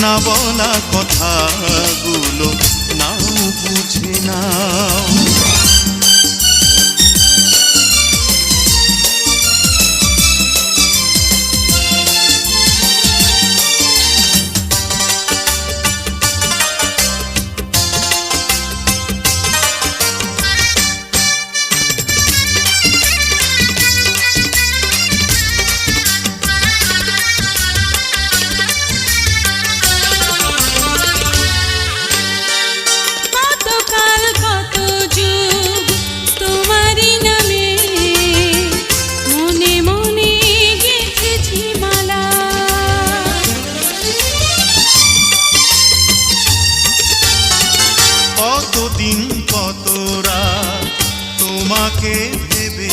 না বলা কথাগুলো নাও বুঝে নাও। কতদিন কত রাত তোমাকে ভেবে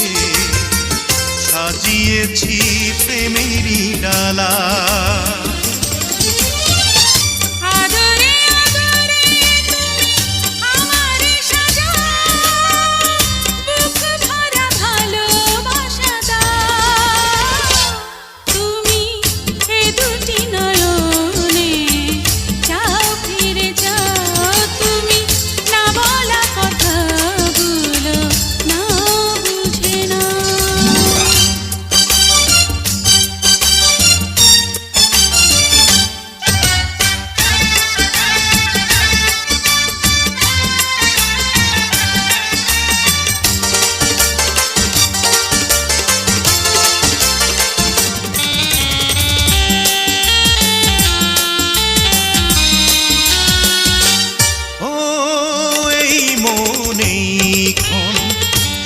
সাজিয়েছি প্রেমেরই ডালা।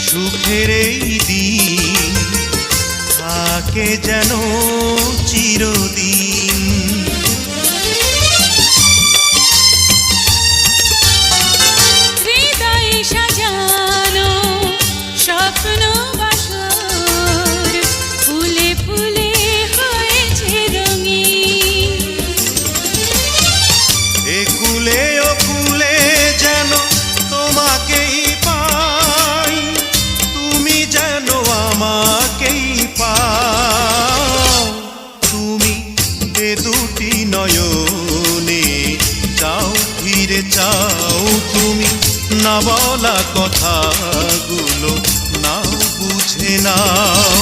সুখের এই দিন থাকে যেন চিরদিন। হৃদয়ে সাজানো স্বপ্ন বাসর ফুলে ফুলে হয়েছে রঙিন। এ কুলে ও কুলে যেন তোমাকেই পাই, তুমি যেন আমাকেই পাও। তুমি এ দুটি নয়নে চাও ফিরে চাও, তুমি না বলা কথাগুলো নাও বুঝে নাও।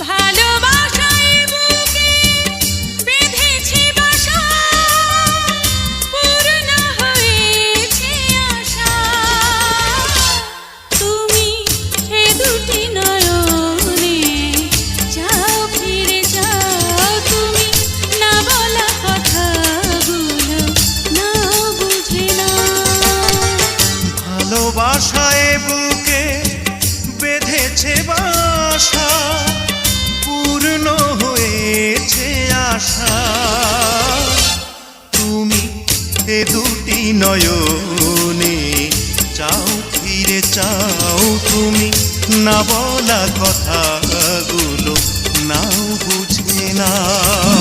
ভালোবাসায় বুকে বেঁধেছে বাসা, পূর্ণ হয়েছে আশা। তুমি এ দুটি নয়নে চাও ফিরে চাও, তুমি না বলা কথাগুলো নাও বুঝে নাও।